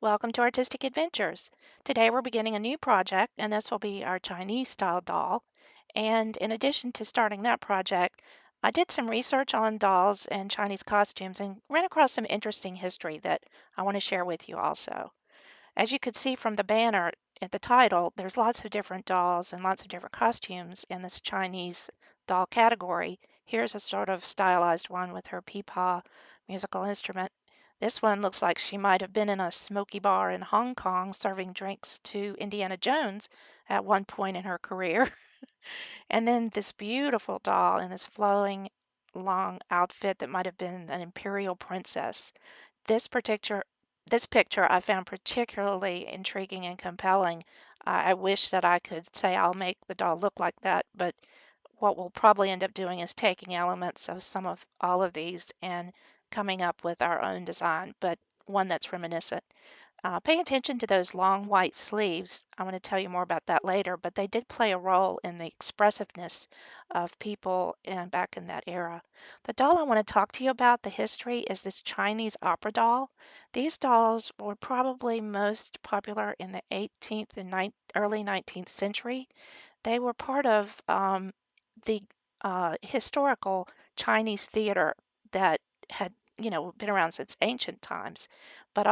Welcome to Artistic Adventures. Today we're beginning a new project, and this will be our Chinese style doll. And in addition to starting that project, I did some research on dolls and Chinese costumes and ran across some interesting history that I want to share with you also. As you could see from the banner at the title, there's lots of different dolls and lots of different costumes in this Chinese doll category. Here's a sort of stylized one with her peepaw musical instrument. This one looks like she might have been in a smoky bar in Hong Kong serving drinks to Indiana Jones at one point in her career. And then this beautiful doll in this flowing long outfit that might have been an imperial princess. This particular this picture I found particularly intriguing and compelling. I wish that I could say I'll make the doll look like that, but what we'll probably end up doing is taking elements of some of all of these and coming up with our own design, but one that's reminiscent. Pay attention to those long white sleeves. I'm going to tell you more about that later, but they did play a role in the expressiveness of people back in that era. The doll I want to talk to you about, the history, is this Chinese opera doll. These dolls were probably most popular in the 18th and early 19th century. They were part of the historical Chinese theater that had, been around since ancient times, but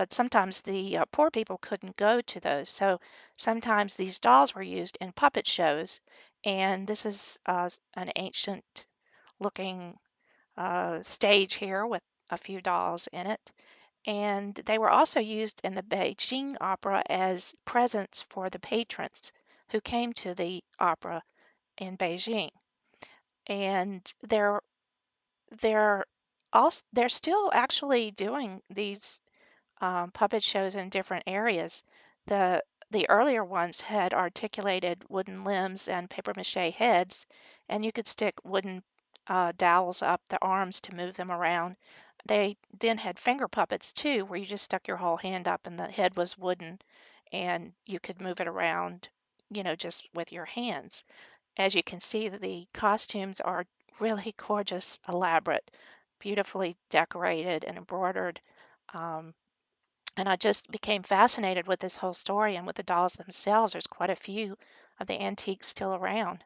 sometimes the poor people couldn't go to those. So sometimes these dolls were used in puppet shows, and this is an ancient looking stage here with a few dolls in it. And they were also used in the Beijing opera as presents for the patrons who came to the opera in Beijing. And they're they're still actually doing these puppet shows in different areas. The the earlier ones had articulated wooden limbs and paper mache heads, and you could stick wooden dowels up the arms to move them around. They then had finger puppets too, where you just stuck your whole hand up and the head was wooden, and you could move it around, just with your hands. As you can see, the costumes are really gorgeous, elaborate, beautifully decorated and embroidered. Um, and I just became fascinated with this whole story and with the dolls themselves. There's quite a few of the antiques still around.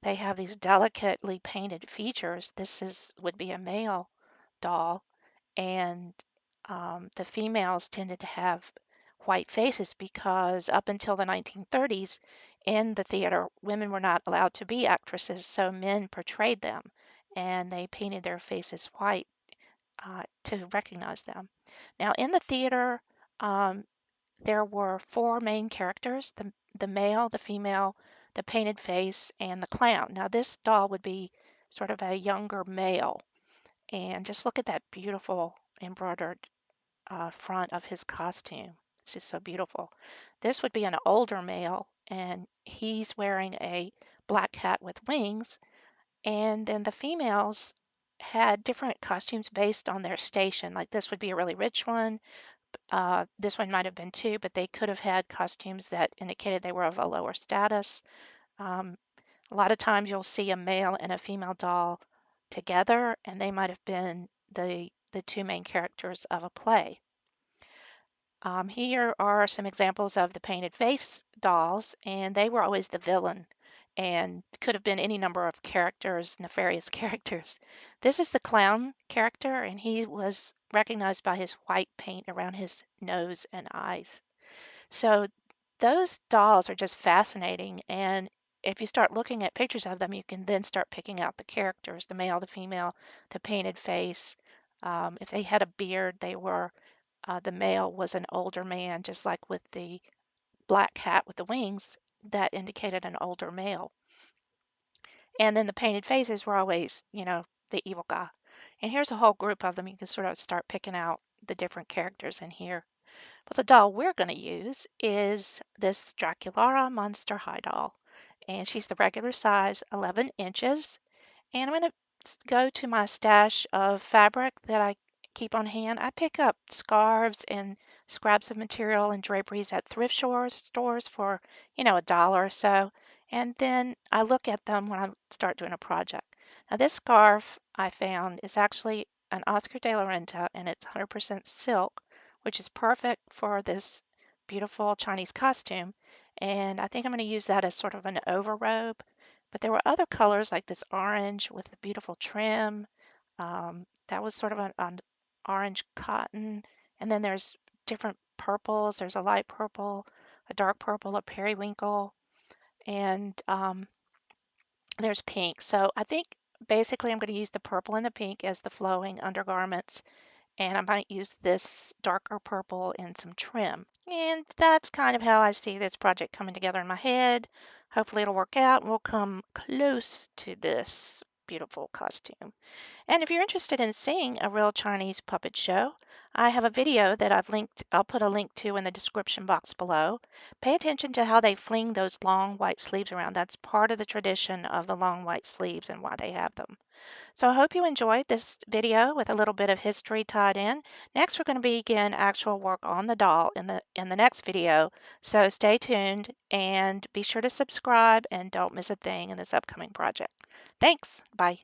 They have these delicately painted features. This is would be a male doll, and the females tended to have white faces because up until the 1930s in the theater, women were not allowed to be actresses, so men portrayed them, and they painted their faces white to recognize them. Now, in the theater, um, there were four main characters: the male, the female, the painted face, and the clown. Now, this doll would be sort of a younger male, and just look at that beautiful embroidered front of his costume. It's just so beautiful. This would be an older male, and he's wearing a black hat with wings. And then the females had different costumes based on their station. Like this would be a really rich one. This one might have been too, but they could have had costumes that indicated they were of a lower status. Um, a lot of times you'll see a male and a female doll together, and they might have been the two main characters of a play. Here are some examples of the painted face dolls, and they were always the villain and could have been any number of characters, nefarious characters. This is the clown character, and he was recognized by his white paint around his nose and eyes. So those dolls are just fascinating, and if you start looking at pictures of them, you can then start picking out the characters, the male, the female, the painted face. If they had a beard, the male was an older man, just like with the black hat with the wings, that indicated an older male. And then the painted faces were always, the evil guy. And here's a whole group of them. You can sort of start picking out the different characters in here. But the doll we're going to use is this Draculaura Monster High doll. And she's the regular size, 11 inches. And I'm going to go to my stash of fabric that I keep on hand. I pick up scarves and scraps of material and draperies at stores for, a dollar or so. And then I look at them when I start doing a project. Now, this scarf I found is actually an Oscar de la Renta, and it's 100% silk which is perfect for this beautiful Chinese costume. And I think I'm going to use that as sort of an overrobe. But there were other colors like this orange with a beautiful trim. That was sort of an orange cotton. And then there's different purples. There's a light purple, a dark purple, a periwinkle, and there's pink. So I think basically I'm going to use the purple and the pink as the flowing undergarments, and I might use this darker purple in some trim. And that's kind of how I see this project coming together in my head. Hopefully it'll work out and we'll come close to this beautiful costume. And if you're interested in seeing a real Chinese puppet show, I have a video that I'll put a link to in the description box below. Pay attention to how they fling those long white sleeves around. That's part of the tradition of the long white sleeves and why they have them. So I hope you enjoyed this video with a little bit of history tied in. Next, we're going to begin actual work on the doll in the next video. So stay tuned and be sure to subscribe and don't miss a thing in this upcoming project. Thanks. Bye.